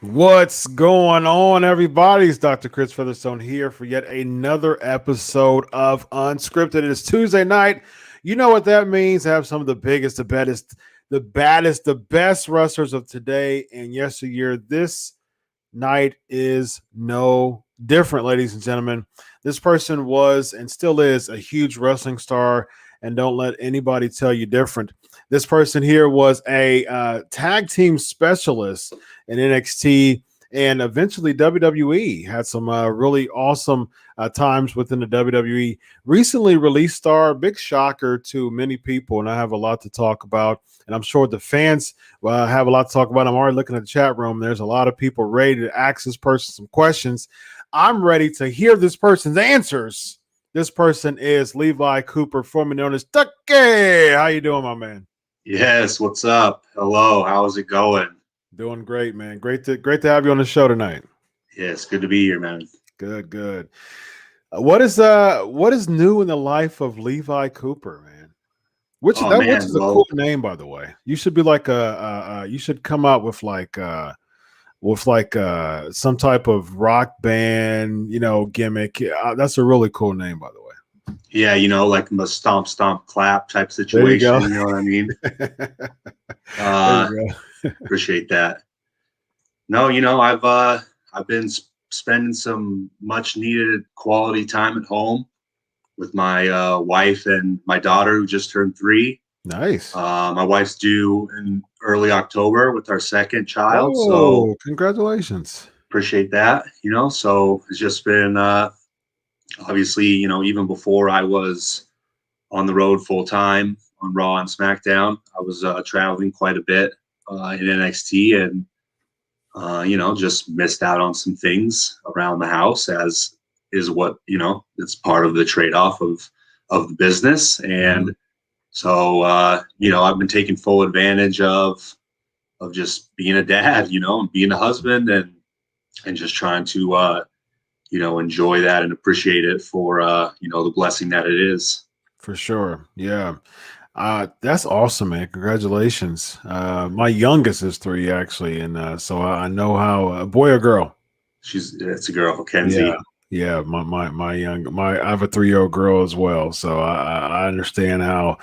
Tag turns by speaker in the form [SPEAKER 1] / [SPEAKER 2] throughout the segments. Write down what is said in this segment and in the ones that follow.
[SPEAKER 1] What's going on, everybody? It's Dr. Chris Featherstone here for yet another episode of Unscripted. It is Tuesday night. You know what that means. I have some of the biggest, the baddest, the best wrestlers of today and yesteryear. This night is no different, ladies and gentlemen. This person was and still is a huge wrestling star, and don't let anybody tell you different. This person here was a tag team specialist in NXT and eventually WWE. Had some really awesome times within the WWE. Recently released star, big shocker to many people, and I have a lot to talk about. And I'm sure the fans have a lot to talk about. I'm already looking at the chat room. There's a lot of people ready to ask this person some questions. I'm ready to hear this person's answers. This person is Levi Cooper, formerly known as Tucker. How you doing, my man?
[SPEAKER 2] Yes, what's up? Hello, how's it going?
[SPEAKER 1] Doing great, man. Great to have you on the show tonight.
[SPEAKER 2] Yes, good to be here, man.
[SPEAKER 1] Good. What is new in the life of Levi Cooper, man? Which is a cool name, by the way. You should be like you should come out with some type of rock band, gimmick. That's a really cool name, by the way.
[SPEAKER 2] Yeah, like a stomp, stomp, clap type situation. You know what I mean? Appreciate that. No, I've been spending some much needed quality time at home with my wife and my daughter who just turned 3.
[SPEAKER 1] Nice.
[SPEAKER 2] My wife's due in early October with our second child.
[SPEAKER 1] Oh, so congratulations.
[SPEAKER 2] Appreciate that. So it's just been obviously, even before I was on the road full time on Raw and SmackDown, I was traveling quite a bit in NXT and, just missed out on some things around the house, as is what, it's part of the trade-off of the business. And so, I've been taking full advantage of just being a dad, and being a husband and just trying to, enjoy that and appreciate it for, the blessing that it is.
[SPEAKER 1] For sure. Yeah. That's awesome, man. Congratulations. My youngest is 3 actually. And so I know how boy or girl.
[SPEAKER 2] It's a girl, Kenzie.
[SPEAKER 1] Yeah. I have a 3-year-old girl as well. So I understand how,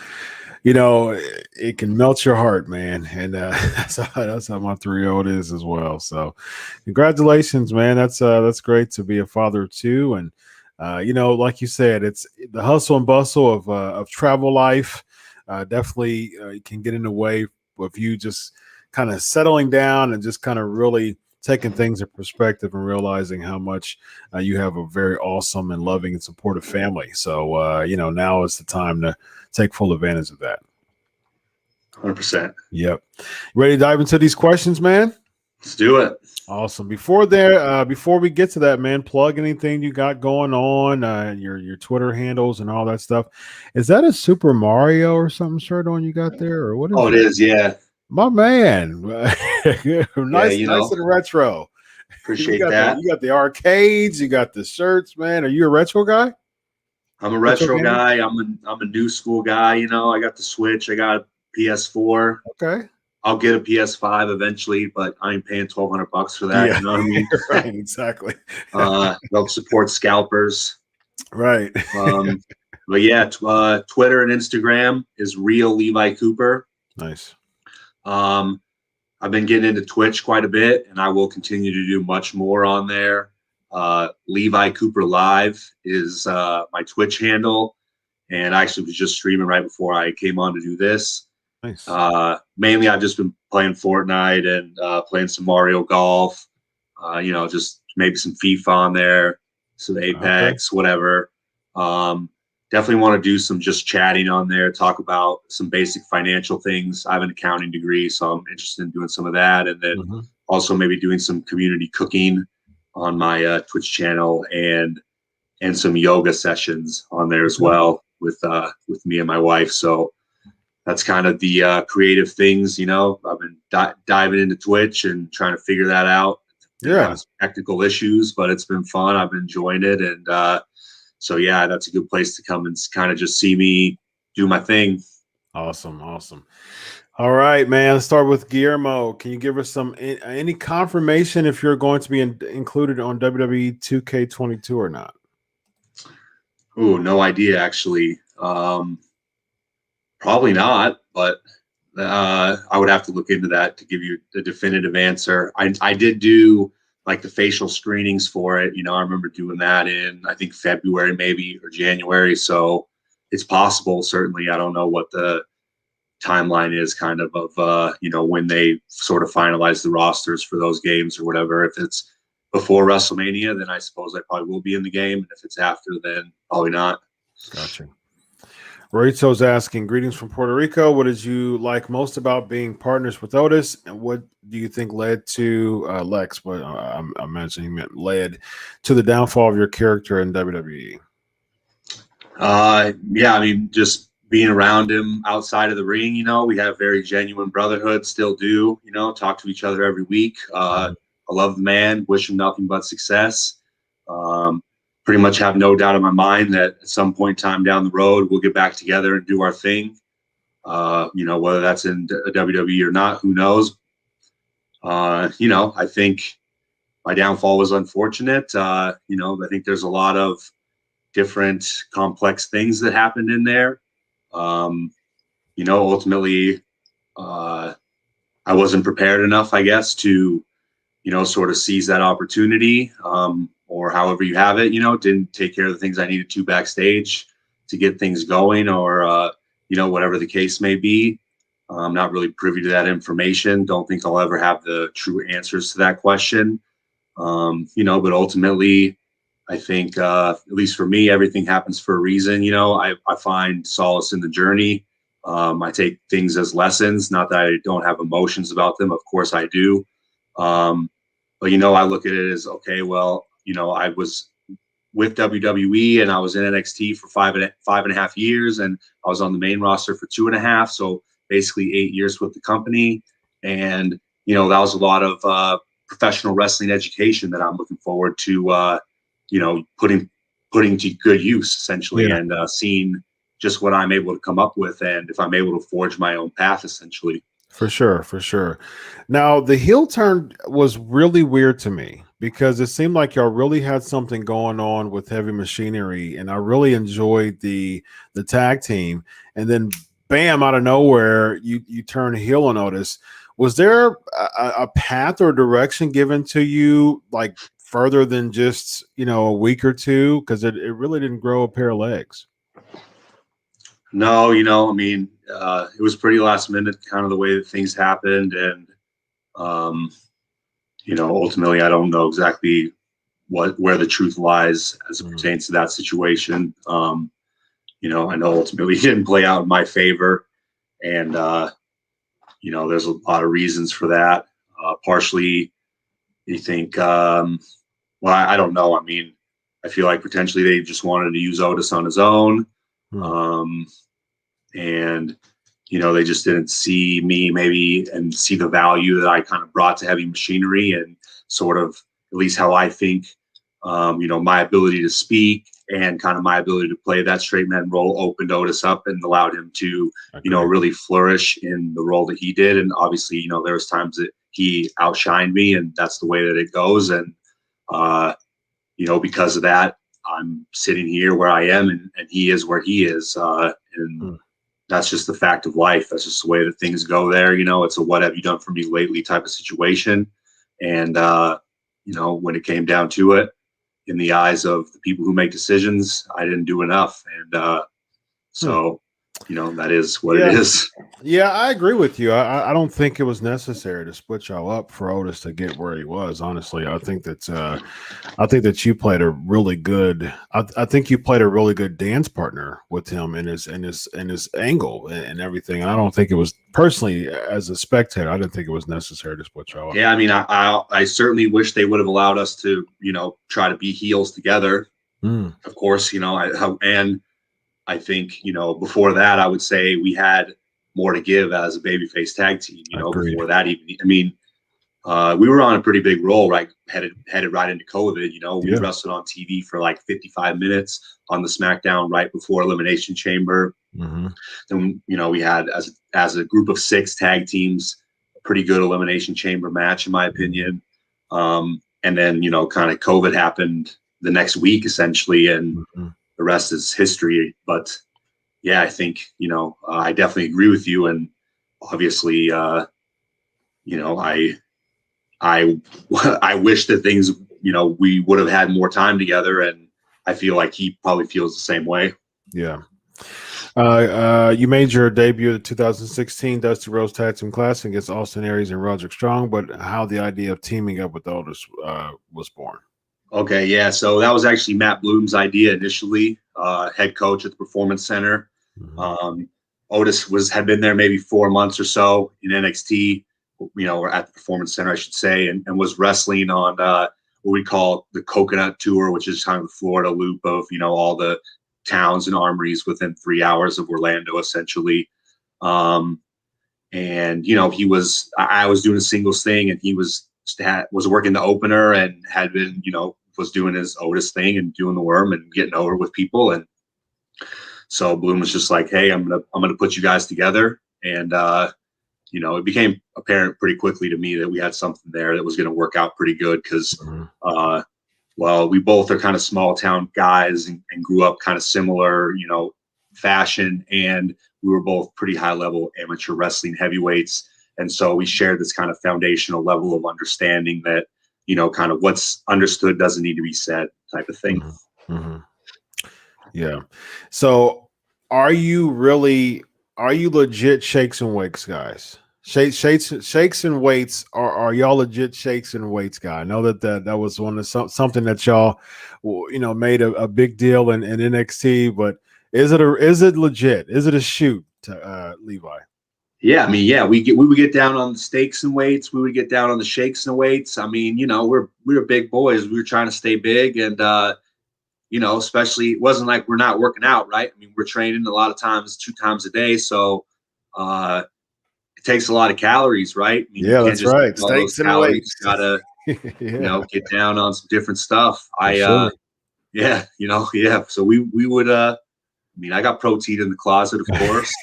[SPEAKER 1] it can melt your heart, man. And that's how my 3-year-old is as well. So congratulations, man. That's great to be a father too. And, like you said, it's the hustle and bustle of travel life. Definitely can get in the way of you just kind of settling down and just kind of really taking things in perspective and realizing how much you have a very awesome and loving and supportive family. So, now is the time to take full advantage of that.
[SPEAKER 2] 100%.
[SPEAKER 1] Yep. Ready to dive into these questions, man?
[SPEAKER 2] Let's do it.
[SPEAKER 1] Awesome. Before we get to that, man, plug anything you got going on, your Twitter handles and all that stuff. Is that a Super Mario or something shirt on you got there, or what is
[SPEAKER 2] it? Is, yeah.
[SPEAKER 1] My man. Nice and retro.
[SPEAKER 2] Appreciate that.
[SPEAKER 1] You got the arcades, you got the shirts, man. Are you a retro guy?
[SPEAKER 2] I'm a retro guy. I'm a new school guy, I got the Switch, I got a PS4.
[SPEAKER 1] Okay.
[SPEAKER 2] I'll get a PS5 eventually, but I ain't paying $1,200 for that. Yeah. You know what I mean?
[SPEAKER 1] Right, exactly.
[SPEAKER 2] They'll support scalpers.
[SPEAKER 1] Right.
[SPEAKER 2] But yeah, Twitter and Instagram is real Levi Cooper.
[SPEAKER 1] Nice.
[SPEAKER 2] I've been getting into Twitch quite a bit, and I will continue to do much more on there. Levi Cooper Live is my Twitch handle, and I actually was just streaming right before I came on to do this.
[SPEAKER 1] Nice.
[SPEAKER 2] Mainly, I've just been playing Fortnite and playing some Mario Golf. Just maybe some FIFA on there, some Apex, whatever. Definitely want to do some just chatting on there, talk about some basic financial things. I have an accounting degree, so I'm interested in doing some of that, and then also maybe doing some community cooking on my Twitch channel and some yoga sessions on there as well with me and my wife. So that's kind of the creative things, I've been diving into Twitch and trying to figure that out.
[SPEAKER 1] Yeah.
[SPEAKER 2] Technical issues, but it's been fun. I've been enjoying it. And so, yeah, that's a good place to come and kind of just see me do my thing.
[SPEAKER 1] Awesome. All right, man. Let's start with Guillermo. Can you give us any confirmation if you're going to be included on WWE 2K22 or not?
[SPEAKER 2] Oh, no idea actually. Probably not, but I would have to look into that to give you the definitive answer. I did do like the facial screenings for it. I remember doing that in, I think, February maybe or January. So it's possible. Certainly, I don't know what the timeline is kind of when they sort of finalize the rosters for those games or whatever. If it's before WrestleMania, then I suppose I probably will be in the game. And if it's after, then probably not.
[SPEAKER 1] Gotcha. Rito's asking, greetings from Puerto Rico. What did you like most about being partners with Otis? And what do you think led to Lex? But I'm imagining he meant led to the downfall of your character in WWE.
[SPEAKER 2] Yeah, I mean, just being around him outside of the ring, we have very genuine brotherhood, still do, talk to each other every week. I love the man, wish him nothing but success. Pretty much have no doubt in my mind that at some point in time down the road, we'll get back together and do our thing. Whether that's in WWE or not, who knows? I think my downfall was unfortunate. I think there's a lot of different complex things that happened in there. Ultimately, I wasn't prepared enough, I guess, to, sort of seize that opportunity, or however you have it, didn't take care of the things I needed to backstage to get things going, or, whatever the case may be. I'm not really privy to that information. Don't think I'll ever have the true answers to that question. But ultimately, I think, at least for me, everything happens for a reason. I find solace in the journey. I take things as lessons, not that I don't have emotions about them. Of course I do. But, I look at it as, okay, well, I was with WWE and I was in NXT for five and a half years, and I was on the main roster for 2.5. So basically 8 years with the company. And, that was a lot of professional wrestling education that I'm looking forward to, putting to good use essentially, and seeing just what I'm able to come up with, and if I'm able to forge my own path essentially.
[SPEAKER 1] For sure, for sure. Now, the heel turn was really weird to me because it seemed like y'all really had something going on with Heavy Machinery, and I really enjoyed the tag team. And then, bam, out of nowhere, you turn heel on Otis. Was there a path or direction given to you, like further than just a week or two? Because it really didn't grow a pair of legs.
[SPEAKER 2] No, I mean, it was pretty last minute, kind of the way that things happened. And, ultimately, I don't know exactly where the truth lies as it pertains to that situation. I know ultimately it didn't play out in my favor. And, there's a lot of reasons for that. Partially, you think, well, I don't know. I mean, I feel like potentially they just wanted to use Otis on his own. And, they just didn't see me maybe and see the value that I kind of brought to Heavy Machinery, and sort of, at least how I think, my ability to speak and kind of my ability to play that straight man role opened Otis up and allowed him to, really flourish in the role that he did. And obviously, there was times that he outshined me, and that's the way that it goes. And, because of that, I'm sitting here where I am, and he is where he is. And that's just the fact of life. That's just the way that things go there. It's a what have you done for me lately type of situation. And, when it came down to it, in the eyes of the people who make decisions, I didn't do enough. And so, that is what it is.
[SPEAKER 1] Yeah, I agree with you. I don't think it was necessary to split y'all up for Otis to get where he was. Honestly, I think that you played a really good. I think you played a really good dance partner with him in his angle and everything. And I don't think it was, personally, as a spectator, I didn't think it was necessary to split y'all up.
[SPEAKER 2] Yeah, I mean, I certainly wish they would have allowed us to, try to be heels together. Of course, and I think, before that, I would say we had more to give as a babyface tag team, before that even. I mean, we were on a pretty big roll, right? Headed right into COVID, we wrestled on TV for like 55 minutes on the SmackDown right before Elimination Chamber.
[SPEAKER 1] Mm-hmm.
[SPEAKER 2] Then, we had as a group of 6 tag teams, a pretty good elimination chamber match, in my opinion. And then, kind of COVID happened the next week, essentially, and the rest is history. But yeah, I think, I definitely agree with you. And obviously, I I wish that things, we would have had more time together, and I feel like he probably feels the same way.
[SPEAKER 1] Yeah. You made your debut at the 2016 Dusty Rhodes Tag Team Classic against Austin Aries and Roderick Strong, but how the idea of teaming up with Otis was born?
[SPEAKER 2] Okay, yeah. So that was actually Matt Bloom's idea initially, head coach at the Performance Center. Otis had been there maybe 4 months or so in NXT, or at the Performance Center, I should say, and was wrestling on what we call the Coconut Tour, which is kind of the Florida loop of, all the towns and armories within 3 hours of Orlando, essentially. And, I was doing a singles thing, and he was working the opener and had been, was doing his Otis thing and doing the worm and getting over with people. And so Bloom was just like, hey, I'm gonna put you guys together. And it became apparent pretty quickly to me that we had something there that was going to work out pretty good because, we both are kind of small town guys and grew up kind of similar, fashion, and we were both pretty high level amateur wrestling heavyweights. And so we shared this kind of foundational level of understanding that, kind of what's understood doesn't need to be said type of thing.
[SPEAKER 1] Yeah. So are you legit shakes and wakes guys? Shakes and weights are y'all legit shakes and weights guy? I know that was something that y'all made a big deal in NXT, but is it legit? Is it a shoot to Levi?
[SPEAKER 2] Yeah, I mean, yeah, we would get down on the stakes and weights. We would get down on the shakes and weights. I mean, we were big boys. We were trying to stay big, and especially it wasn't like we're not working out, right? I mean, we're training a lot of times 2 times a day, so it takes a lot of calories, right? I mean,
[SPEAKER 1] Yeah,
[SPEAKER 2] you can't
[SPEAKER 1] that's
[SPEAKER 2] just
[SPEAKER 1] right.
[SPEAKER 2] all those
[SPEAKER 1] Steaks and
[SPEAKER 2] calories.
[SPEAKER 1] weights.
[SPEAKER 2] You gotta, get down on some different stuff.
[SPEAKER 1] Sure.
[SPEAKER 2] Yeah. So we would. I got protein in the closet, of course.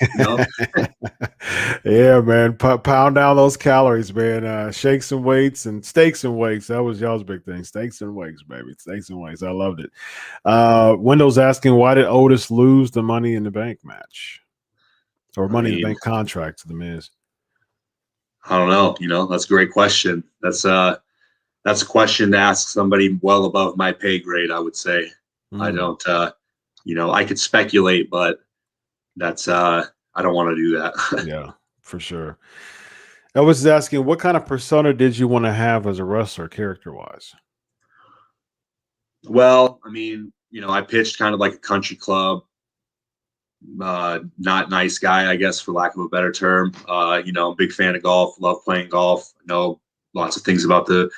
[SPEAKER 1] Yeah, man. Pound down those calories, man. Shakes and weights and steaks and weights. That was y'all's big thing. Steaks and weights, baby. Steaks and weights. I loved it. Wendell's asking, why did Otis lose the Money in the Bank match? Or Money in the Bank contract to The Miz?
[SPEAKER 2] I don't know. That's a great question. That's a question to ask somebody well above my pay grade, I would say. I don't, I could speculate, but that's, I don't want to do that.
[SPEAKER 1] Yeah, for sure. I was asking, what kind of persona did you want to have as a wrestler, character-wise?
[SPEAKER 2] Well, I mean, I pitched kind of like a country club, not nice guy, I guess, for lack of a better term. Big fan of golf, love playing golf. Know lots of things about the,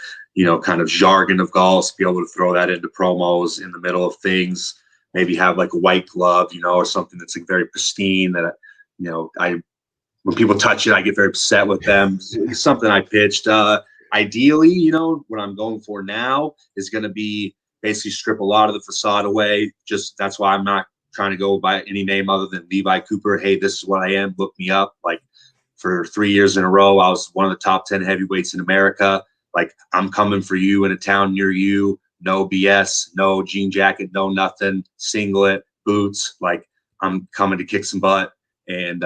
[SPEAKER 2] kind of jargon of golf, be able to throw that into promos in the middle of things. Maybe have like a white glove, or something that's like very pristine that, when people touch it, I get very upset with them. It's something I pitched. Ideally, what I'm going for now is going to be basically strip a lot of the facade away. That's why I'm not trying to go by any name other than Levi Cooper. Hey, this is what I am. Look me up. Like for 3 years in a row, I was one of the top 10 heavyweights in America. Like I'm coming for you in a town near you. No BS, no jean jacket, no nothing, singlet, boots. Like I'm coming to kick some butt. And,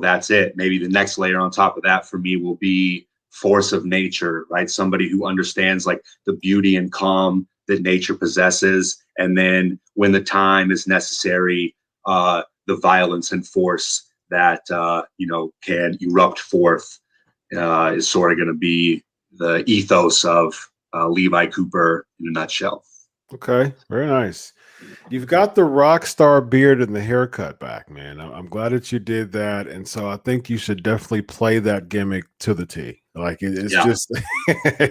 [SPEAKER 2] that's it. Maybe the next layer on top of that for me will be force of nature, right? Somebody who understands like the beauty and calm that nature possesses. And then when the time is necessary, the violence and force that, can erupt forth is sort of going to be the ethos of Levi Cooper in a nutshell.
[SPEAKER 1] Okay, very nice. You've got the rock star beard and the haircut back, man. I'm glad that you did that, and so I think you should definitely play that gimmick to the T. Like it's just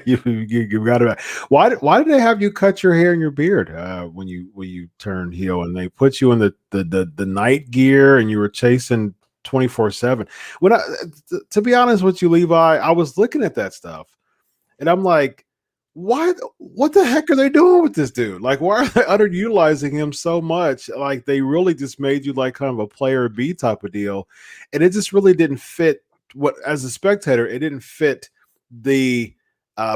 [SPEAKER 1] you got to. Why did they have you cut your hair and your beard when you turned heel and they put you in the night gear and you were chasing 24/7? To be honest with you, Levi, I was looking at that stuff and I'm like, what the heck are they doing with this dude? Like, why are they underutilizing him so much? Like, they really just made you like kind of a player B type of deal. And it just really didn't fit what, as a spectator, it didn't fit the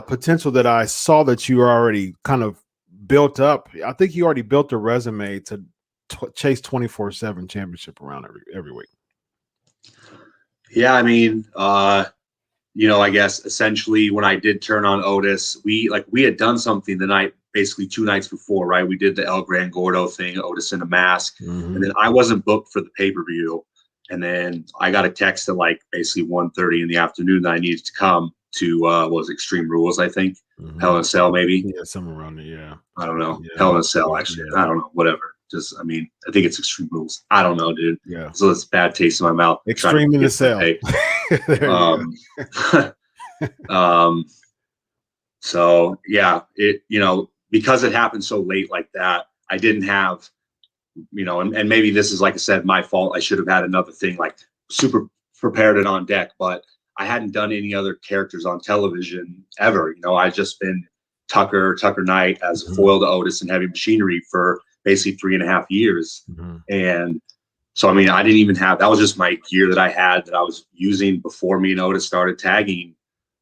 [SPEAKER 1] potential that I saw that you were already kind of built up. I think you already built a resume to chase 24/7 championship around every week.
[SPEAKER 2] Yeah, I mean, I guess essentially when I did turn on Otis, we had done something the night, basically 2 nights before, right? We did the El Gran Gordo thing, Otis in a mask, and then I wasn't booked for the pay-per-view, and then I got a text at like basically 1:30 in the afternoon that I needed to come to what was Extreme Rules, I think, Hell in a Cell, maybe.
[SPEAKER 1] Yeah, somewhere around it. Yeah,
[SPEAKER 2] I don't know.
[SPEAKER 1] Yeah.
[SPEAKER 2] Hell in a Cell, actually. Yeah. I don't know. Whatever. Just, I mean, I think it's Extreme Rules. I don't know, dude.
[SPEAKER 1] Yeah.
[SPEAKER 2] So it's bad taste in my mouth.
[SPEAKER 1] Extreme in the Cell.
[SPEAKER 2] So yeah, it, because it happened so late like that, I didn't have, and maybe this is, like I said, my fault. I should have had another thing, like super prepared and on deck, but I hadn't done any other characters on television ever. I'd just been Tucker Knight as a foil to Otis and Heavy Machinery for basically 3.5 years. And so, I mean, I didn't even have, that was just my gear that I had that I was using before me and Otis started tagging,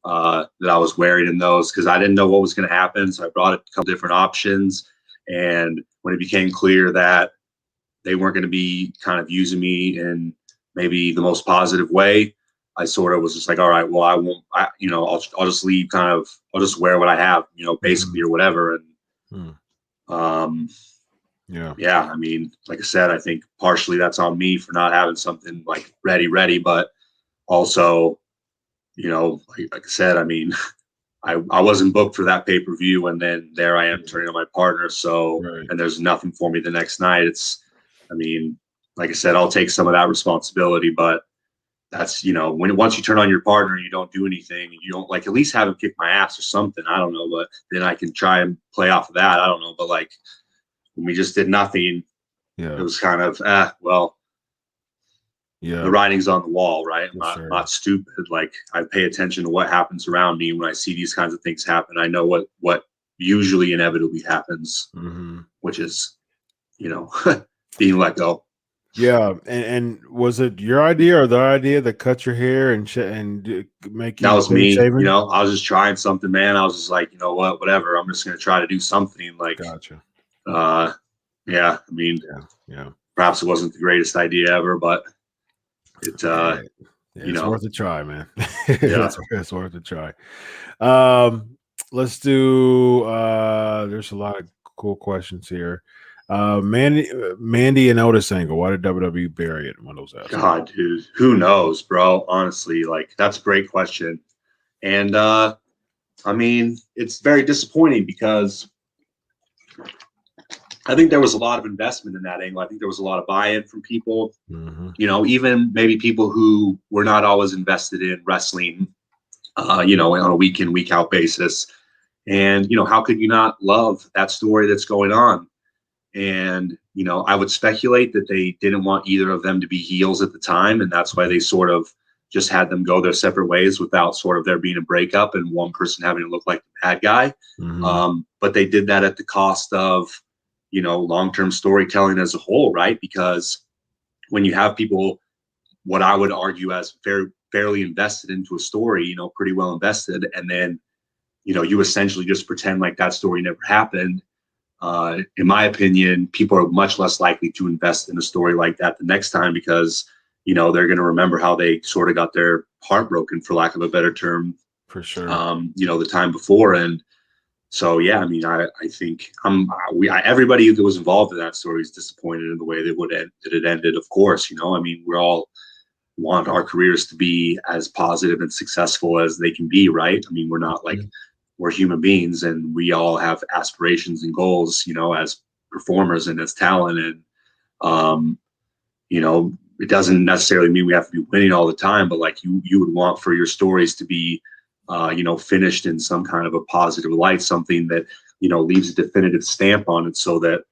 [SPEAKER 2] that I was wearing in those, because I didn't know what was going to happen. So I brought a couple different options. And when it became clear that they weren't going to be kind of using me in maybe the most positive way, I sort of was just like, all right, well, I won't, I'll just leave I'll just wear what I have, basically, or whatever. And, yeah, I mean, like I said, I think partially that's on me for not having something like ready, but also, like I said, I mean, I wasn't booked for that pay-per-view, and then there I am turning on my partner. So, and there's nothing for me the next night. It's, I mean, like I said, I'll take some of that responsibility, but that's, once you turn on your partner and you don't do anything, you don't, like, at least have him kick my ass or something. I don't know, but then I can try and play off of that. I don't know, but like, when we just did nothing, it was kind of, well, the writing's on the wall, right? I'm not stupid. Like, I pay attention to what happens around me when I see these kinds of things happen. I know what usually inevitably happens, which is, being let go.
[SPEAKER 1] Yeah, and was it your idea or their idea to cut your hair and make you?
[SPEAKER 2] That was me. I was just trying something, man. I was just like, you know what, whatever. I'm just gonna try to do something. Like,
[SPEAKER 1] gotcha.
[SPEAKER 2] Yeah. I mean,
[SPEAKER 1] yeah.
[SPEAKER 2] Perhaps it wasn't the greatest idea ever, but it,
[SPEAKER 1] it's worth a try, man.
[SPEAKER 2] Yeah.
[SPEAKER 1] It's worth a try. Let's do. There's a lot of cool questions here. Mandy and Otis angle. Why did WWE bury it? One of those assets?
[SPEAKER 2] God, dude, who knows, bro? Honestly, like, that's a great question. And I mean, it's very disappointing because I think there was a lot of investment in that angle. I think there was a lot of buy-in from people, even maybe people who were not always invested in wrestling, on a week in, week out basis. And, how could you not love that story that's going on? And, I would speculate that they didn't want either of them to be heels at the time. And that's why they sort of just had them go their separate ways without sort of there being a breakup and one person having to look like the bad guy. But they did that at the cost of, long-term storytelling as a whole, right? Because when you have people, what I would argue as fairly invested into a story, pretty well invested, and then, you essentially just pretend like that story never happened. In my opinion, people are much less likely to invest in a story like that the next time because, they're going to remember how they sort of got their heart broken, for lack of a better term,
[SPEAKER 1] for sure.
[SPEAKER 2] The time before. And so, yeah, I mean, I think everybody that was involved in that story is disappointed in the way that it ended. Of course, I mean, we all want our careers to be as positive and successful as they can be, right? I mean, we're not like, we're human beings and we all have aspirations and goals, as performers and as talent. And, it doesn't necessarily mean we have to be winning all the time, but like you would want for your stories to be, finished in some kind of a positive light, something that, leaves a definitive stamp on it so that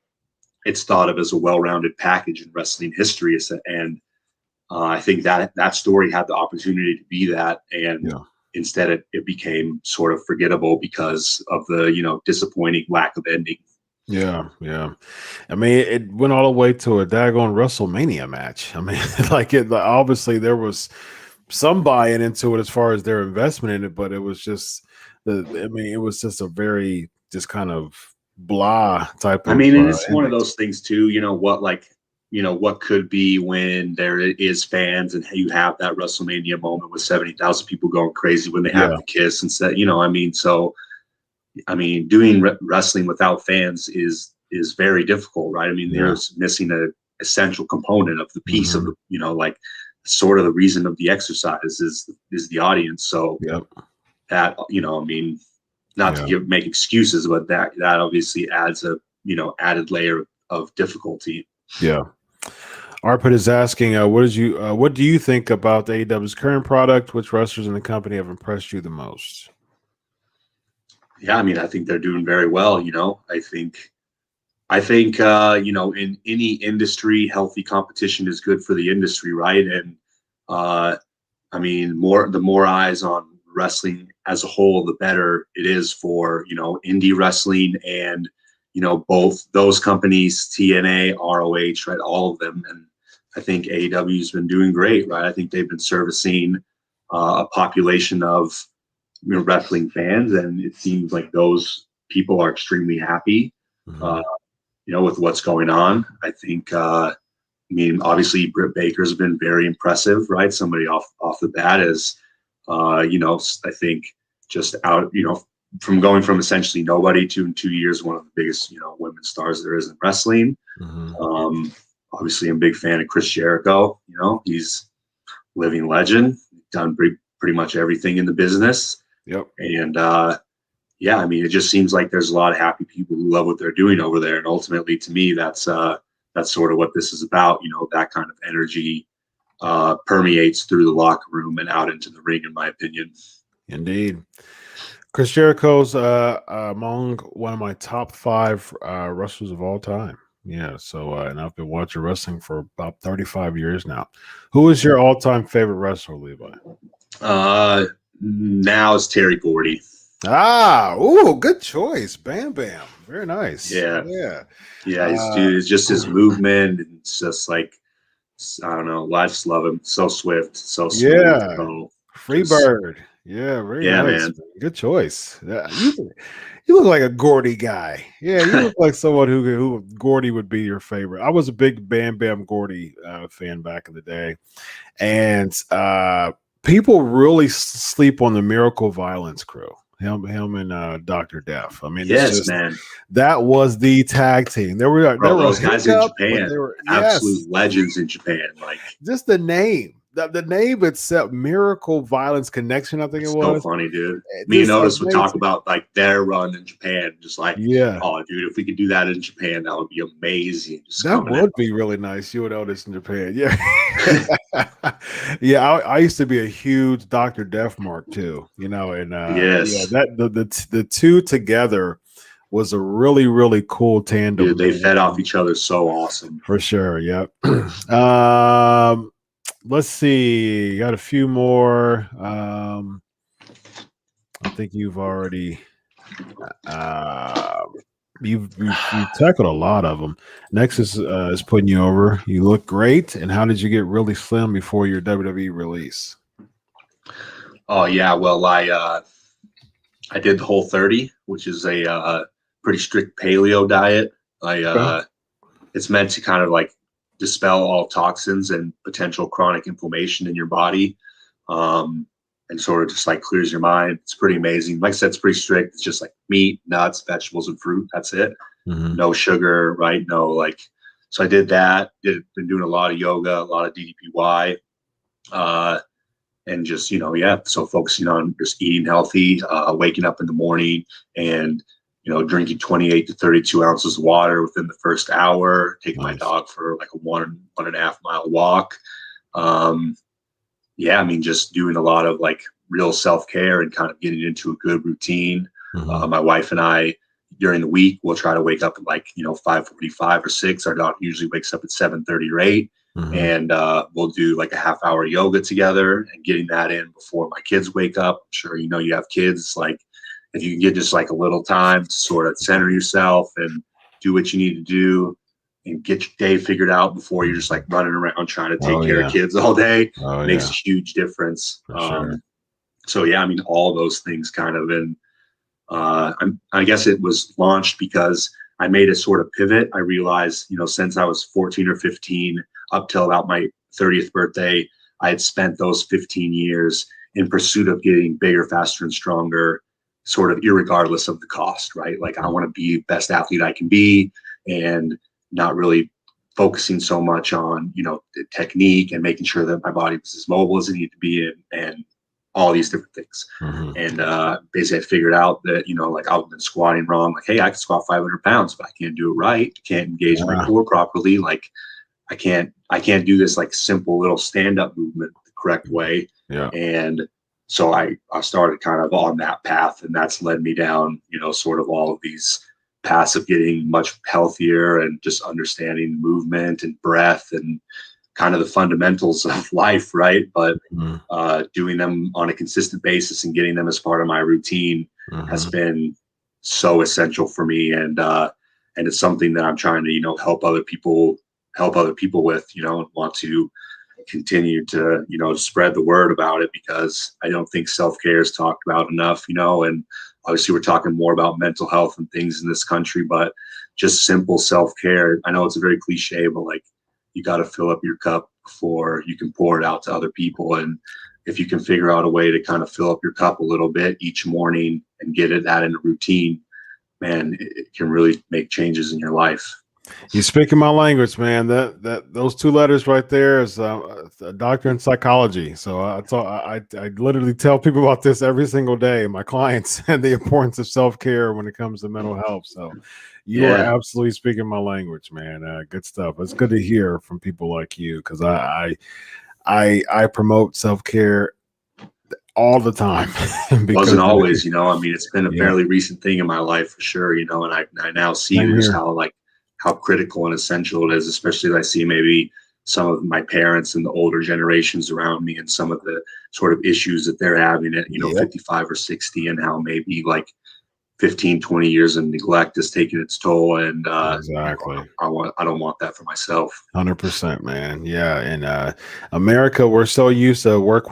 [SPEAKER 2] it's thought of as a well-rounded package in wrestling history. And I think that story had the opportunity to be that. And instead it became sort of forgettable because of the disappointing lack of ending.
[SPEAKER 1] Yeah, yeah. I mean, it went all the way to a daggone WrestleMania match. I mean, obviously there was some buy-in into it as far as their investment in it, but it was just it was just a very just kind of blah type
[SPEAKER 2] I
[SPEAKER 1] of
[SPEAKER 2] mean, and it's one of
[SPEAKER 1] ending.
[SPEAKER 2] those things too, what could be when there is fans and you have that WrestleMania moment with 70,000 people going crazy when they have
[SPEAKER 1] Yeah,
[SPEAKER 2] the kiss and said, I mean, so I mean, doing wrestling without fans is very difficult, right? I mean,
[SPEAKER 1] yeah.
[SPEAKER 2] there's missing a essential component of the piece of
[SPEAKER 1] Hmm.
[SPEAKER 2] the, like sort of the reason of the exercise is the audience. So
[SPEAKER 1] Yep.
[SPEAKER 2] that, I mean, not
[SPEAKER 1] Yeah.
[SPEAKER 2] to make excuses, but that obviously adds a added layer of difficulty.
[SPEAKER 1] Yeah. Arpit is asking, what do you think about the AEW's current product? Which wrestlers in the company have impressed you the most?
[SPEAKER 2] Yeah, I mean, I think they're doing very well. I think in any industry, healthy competition is good for the industry, right? And I mean, the more eyes on wrestling as a whole, the better it is for indie wrestling and both those companies, TNA, ROH, right, all of them. And I think AEW's been doing great, right? I think they've been servicing a population of wrestling fans, and it seems like those people are extremely happy.
[SPEAKER 1] Mhm.
[SPEAKER 2] Uh, with what's going on. I think, I mean, obviously Britt Baker's been very impressive, right? Somebody off the bat is, I think just out, from going from essentially nobody to in 2 years, one of the biggest, women's stars there is in wrestling.
[SPEAKER 1] Mhm.
[SPEAKER 2] Obviously, I'm a big fan of Chris Jericho. He's a living legend, done pretty much everything in the business.
[SPEAKER 1] Yep.
[SPEAKER 2] And, yeah, I mean, it just seems like there's a lot of happy people who love what they're doing over there. And ultimately, to me, that's sort of what this is about. That kind of energy permeates through the locker room and out into the ring, in my opinion.
[SPEAKER 1] Indeed. Chris Jericho's among one of my top 5 wrestlers of all time. Yeah. So, and I've been watching wrestling for about 35 years now. Who is your all-time favorite wrestler, Levi?
[SPEAKER 2] Now it's Terry Gordy.
[SPEAKER 1] Good choice. Bam Bam. Very nice.
[SPEAKER 2] Yeah.
[SPEAKER 1] Yeah.
[SPEAKER 2] Yeah, it's just his movement. And it's just like, I don't know, I just love him. So swift, so smooth.
[SPEAKER 1] Yeah.
[SPEAKER 2] So just,
[SPEAKER 1] Freebird. Yeah, very
[SPEAKER 2] yeah,
[SPEAKER 1] nice.
[SPEAKER 2] man.
[SPEAKER 1] Good choice. Yeah, you look like a Gordy guy. Yeah, you look like someone who Gordy would be your favorite. I was a big Bam Bam Gordy fan back in the day, and people really sleep on the Miracle Violence crew. Him and Dr. Death. I mean, it's
[SPEAKER 2] Yes,
[SPEAKER 1] just
[SPEAKER 2] man.
[SPEAKER 1] that was the tag team. There were
[SPEAKER 2] Those guys in
[SPEAKER 1] hiccup, but
[SPEAKER 2] Japan,
[SPEAKER 1] they were
[SPEAKER 2] absolute
[SPEAKER 1] yes.
[SPEAKER 2] legends in Japan. Like,
[SPEAKER 1] Just the name. The name itself, Miracle Violence Connection, I think it
[SPEAKER 2] so
[SPEAKER 1] was.
[SPEAKER 2] funny, dude. Me and
[SPEAKER 1] Just
[SPEAKER 2] Otis would talk
[SPEAKER 1] amazing.
[SPEAKER 2] about like their run in Japan, just like,
[SPEAKER 1] Yeah,
[SPEAKER 2] oh, dude, if we could do that in Japan, that would be amazing. Just
[SPEAKER 1] that
[SPEAKER 2] coming out.
[SPEAKER 1] would be really nice. You would notice in Japan. Yeah. Yeah, I used to be a huge Dr. Death mark too, and yeah,
[SPEAKER 2] Yes,
[SPEAKER 1] that the two together was a really, really cool
[SPEAKER 2] dude,
[SPEAKER 1] tandem.
[SPEAKER 2] they fed off each other so awesome.
[SPEAKER 1] For sure. Yeah. Let's see. Got a few more. I think you've already uh, you've tackled a lot of them. Next is putting you over. You look great. And how did you get really slim before your WWE release?
[SPEAKER 2] Oh yeah, well, I did the Whole30, which is a pretty strict paleo diet.
[SPEAKER 1] Okay.
[SPEAKER 2] It's meant to kind of like dispel all toxins and potential chronic inflammation in your body, and sort of just like clears your mind. It's pretty amazing. Like I said, it's pretty strict. It's just like meat, nuts, vegetables, and fruit. That's it.
[SPEAKER 1] Mm-hmm.
[SPEAKER 2] No sugar, right? No, like, so I did that. Been doing a lot of yoga, a lot of DDPY, and just, yeah. So focusing on just eating healthy, waking up in the morning and, drinking 28 to 32 ounces of water within the first hour, taking my
[SPEAKER 1] Nice.
[SPEAKER 2] dog for like a 1.5 mile walk. Yeah, I mean, just doing a lot of like real self-care and kind of getting into a good routine.
[SPEAKER 1] Mm-hmm.
[SPEAKER 2] My wife and I, during the week, we'll try to wake up at like, 5:45 or 6. Our dog usually wakes up at 7:30 or 8. and we'll do like a half-hour yoga together and getting that in before my kids wake up. I'm sure you have kids. Like if you can get just like a little time to sort of center yourself and do what you need to do and get your day figured out before you're just like running around trying to take care of kids all day, makes a huge difference.
[SPEAKER 1] Sure.
[SPEAKER 2] So yeah, I mean, all those things kind of I guess it was launched because I made a sort of pivot. I realized, since I was 14 or 15 up till about my 30th birthday, I had spent those 15 years in pursuit of getting bigger, faster, and stronger, sort of irregardless of the cost, right? Like I want to be the best athlete I can be and not really focusing so much on, the technique and making sure that my body was as mobile as it needed to be and all these different things. And basically I figured out that, like I've been squatting wrong. Like, hey, I can squat 500 pounds, but I can't do it right. I can't engage my core properly. Like I can't do this like simple little stand-up movement the correct way.
[SPEAKER 1] Yeah.
[SPEAKER 2] And so I started kind of on that path, and that's led me down, sort of all of these paths of getting much healthier and just understanding movement and breath and kind of the fundamentals of life, right? But doing them on a consistent basis and getting them as part of my routine has been so essential for me, and it's something that I'm trying to help other people with, and want to continue to spread the word about it, because I don't think self-care is talked about enough, and obviously we're talking more about mental health and things in this country, but just simple self-care. I know it's a very cliche, but like you got to fill up your cup before you can pour it out to other people. And if you can figure out a way to kind of fill up your cup a little bit each morning and get that in a routine, man, it can really make changes in your life.
[SPEAKER 1] You're speaking my language, man. That those two letters right there is a doctor in psychology. So I literally tell people about this every single day, my clients, and the importance of self-care when it comes to mental health. So you are absolutely speaking my language, man. Good stuff. It's good to hear from people like you, because I promote self-care all the time.
[SPEAKER 2] Wasn't always, I mean, it's been a fairly recent thing in my life for sure, and I now see just how critical and essential it is, especially as I see maybe some of my parents and the older generations around me and some of the sort of issues that they're having at, 55 or 60, and how maybe like 15, 20 years of neglect is taking its toll. And
[SPEAKER 1] exactly.
[SPEAKER 2] I don't want that for myself.
[SPEAKER 1] 100%, man. Yeah. In America, we're so used to work,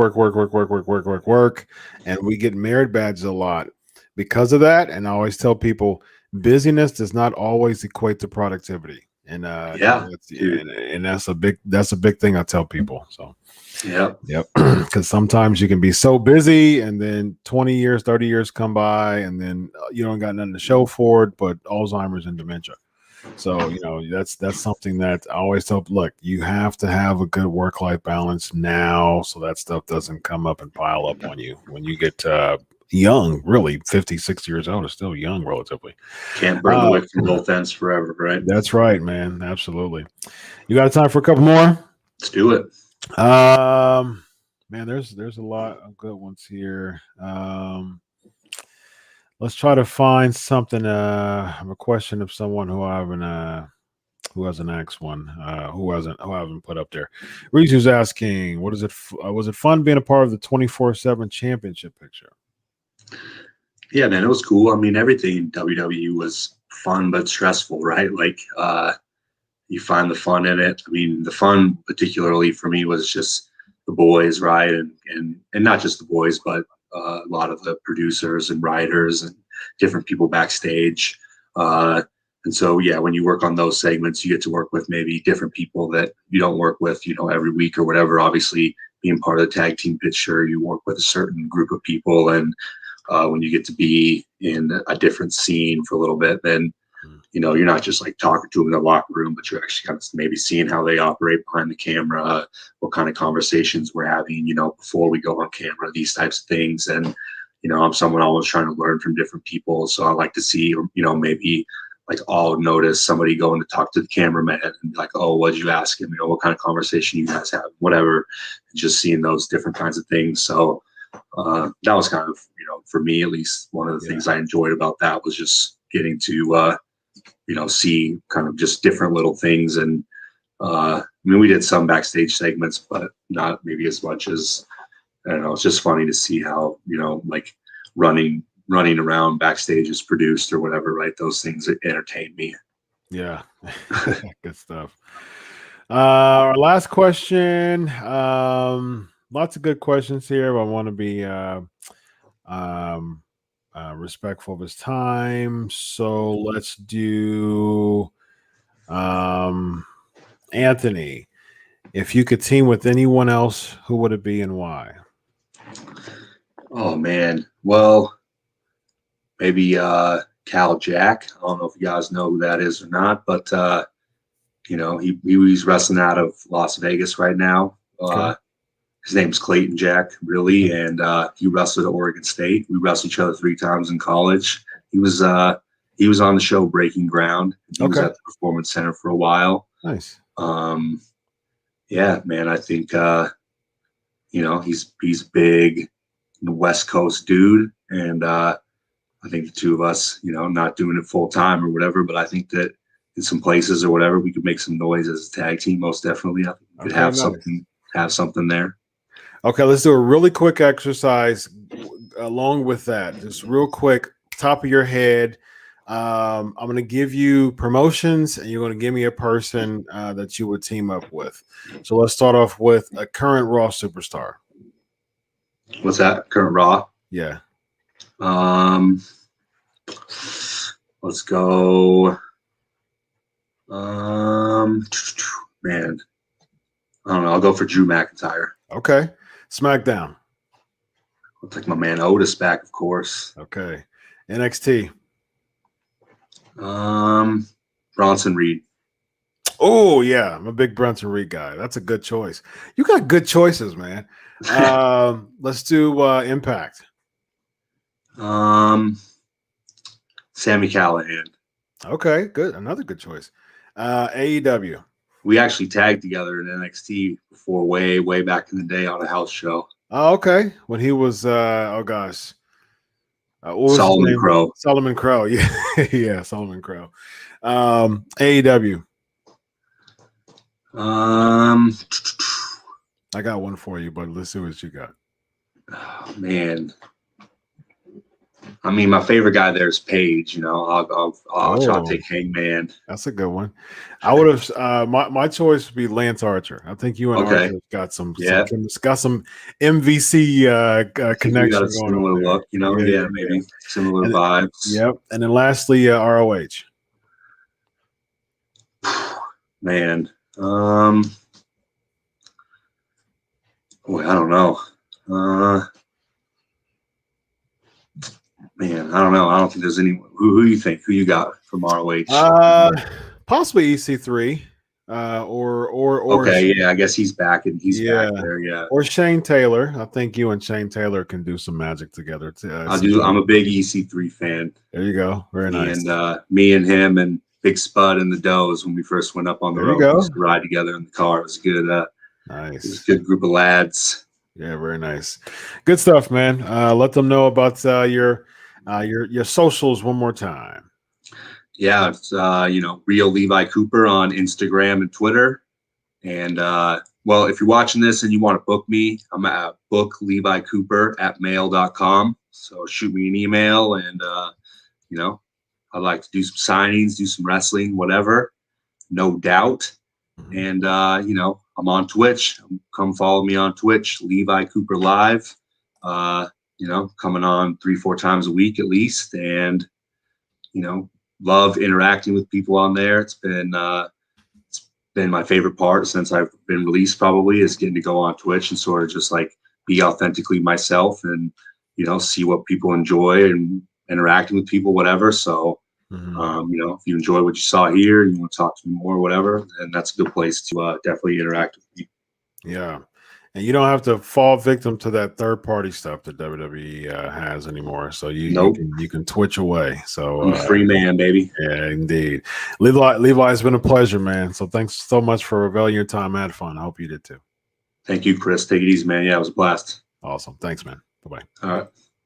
[SPEAKER 1] and we get merit badges a lot because of that. And I always tell people, busyness does not always equate to productivity, and and that's a big thing I tell people. So yep, because sometimes you can be so busy, and then 20 years, 30 years come by, and then you don't got nothing to show for it but Alzheimer's and dementia. So that's something that I always tell. Look, you have to have a good work-life balance now, so that stuff doesn't come up and pile up on you when you get young. Really, 50, 60 years old is still young relatively.
[SPEAKER 2] Can't burn the wick from both ends forever, right?
[SPEAKER 1] That's right, man. Absolutely. You got time for a couple more?
[SPEAKER 2] Let's do it.
[SPEAKER 1] Man, there's a lot of good ones here. Let's try to find something. I have a question of someone who hasn't asked one, who haven't put up there. Reese's asking, was it fun being a part of the 24/7 championship picture?
[SPEAKER 2] Yeah, man, it was cool. I mean, everything in WWE was fun but stressful, right? Like you find the fun in it. I mean, the fun particularly for me was just the boys, right? And not just the boys, but a lot of the producers and writers and different people backstage. And so, yeah, when you work on those segments, you get to work with maybe different people that you don't work with, every week or whatever. Obviously, being part of the tag team picture, you work with a certain group of people. And when you get to be in a different scene for a little bit, then, you're not just like talking to them in the locker room, but you're actually kind of maybe seeing how they operate behind the camera, what kind of conversations we're having, before we go on camera, these types of things. And, I'm someone always trying to learn from different people. So I like to see, maybe like I'll notice somebody going to talk to the cameraman and be like, oh, what'd you ask him? What kind of conversation you guys have, whatever, and just seeing those different kinds of things. So that was kind of, for me, at least one of the things I enjoyed about that was just getting to, see kind of just different little things and I mean, we did some backstage segments, but not maybe as much as, I don't know. It's just funny to see how, like running around backstage is produced or whatever, right? Those things entertain me.
[SPEAKER 1] Yeah. Good stuff. Our last question. Lots of good questions here, but I want to be respectful of his time. So let's do Anthony. If you could team with anyone else, who would it be and why?
[SPEAKER 2] Oh man. Well, maybe Cal Jack. I don't know if you guys know who that is or not, but he's wrestling out of Las Vegas right now.
[SPEAKER 1] Okay.
[SPEAKER 2] His name's Clayton Jack, really, and he wrestled at Oregon State. We wrestled each other 3 times in college. He was on the show Breaking Ground. He was at the Performance Center for a while.
[SPEAKER 1] Nice.
[SPEAKER 2] Yeah, man, I think he's big West Coast dude, and I think the two of us, not doing it full time or whatever, but I think that in some places or whatever, we could make some noise as a tag team. Most definitely, I think we could have something there.
[SPEAKER 1] Okay, let's do a really quick exercise along with that. Just real quick, top of your head. I'm going to give you promotions, and you're going to give me a person that you would team up with. So let's start off with a current Raw superstar.
[SPEAKER 2] What's that? Current Raw?
[SPEAKER 1] Yeah.
[SPEAKER 2] Let's go. Man, I don't know. I'll go for Drew McIntyre.
[SPEAKER 1] Okay. SmackDown.
[SPEAKER 2] I'll take my man Otis back, of course.
[SPEAKER 1] Okay. NXT.
[SPEAKER 2] Bronson Reed.
[SPEAKER 1] Oh yeah, I'm a big Bronson Reed guy. That's a good choice. You got good choices, man. Let's do Impact.
[SPEAKER 2] Sami Callihan.
[SPEAKER 1] Okay, good. Another good choice. AEW.
[SPEAKER 2] We actually tagged together in NXT before, way back in the day on a house show.
[SPEAKER 1] Oh, okay. When he was, Solomon
[SPEAKER 2] Crow.
[SPEAKER 1] Solomon Crow. Yeah, yeah, Solomon Crow. AEW. I got one for you, but let's see what you got.
[SPEAKER 2] Oh, man. I mean, my favorite guy there is Paige. I'll try to take Hangman.
[SPEAKER 1] That's a good one. I would have. My choice would be Lance Archer. I think you and Archer got some MVC connection.
[SPEAKER 2] Got a similar look, maybe similar vibes.
[SPEAKER 1] Yep. And then lastly, ROH.
[SPEAKER 2] Man, boy, I don't know. Man, I don't know. I don't think there's anyone. Who do you think? Who you got from ROH?
[SPEAKER 1] Possibly EC3. Or
[SPEAKER 2] okay, yeah, I guess he's back and he's back there, yeah.
[SPEAKER 1] Or Shane Taylor. I think you and Shane Taylor can do some magic together.
[SPEAKER 2] I'm a big EC3 fan.
[SPEAKER 1] There you go. Very nice.
[SPEAKER 2] And me and him and Big Spud and the Does, when we first went up on the road, we used to ride together in the car. It was good.
[SPEAKER 1] Nice.
[SPEAKER 2] It was a good group of lads.
[SPEAKER 1] Yeah, very nice. Good stuff, man. Let them know about your socials one more time.
[SPEAKER 2] Yeah, it's Real Levi Cooper on Instagram and Twitter. And well, if you're watching this and you want to book me, I'm at booklevicooper@mail.com. So shoot me an email, and I'd like to do some signings, do some wrestling, whatever. No doubt. And I'm on Twitch. Come follow me on Twitch, Levi Cooper Live. Coming on 3-4 times a week at least, and love interacting with people on there. It's been my favorite part since I've been released, probably, is getting to go on Twitch and sort of just like be authentically myself and see what people enjoy and interacting with people, whatever. So if you enjoy what you saw here and you want to talk to me more or whatever, then that's a good place to definitely interact with me.
[SPEAKER 1] Yeah. And you don't have to fall victim to that third-party stuff that WWE has anymore. So you can twitch away. So
[SPEAKER 2] I'm a free man, baby.
[SPEAKER 1] Yeah, indeed. Levi, it's been a pleasure, man. So thanks so much for revealing your time. I had fun. I hope you did too.
[SPEAKER 2] Thank you, Chris. Take it easy, man. Yeah, it was a blast.
[SPEAKER 1] Awesome. Thanks, man. Bye-bye.
[SPEAKER 2] All right.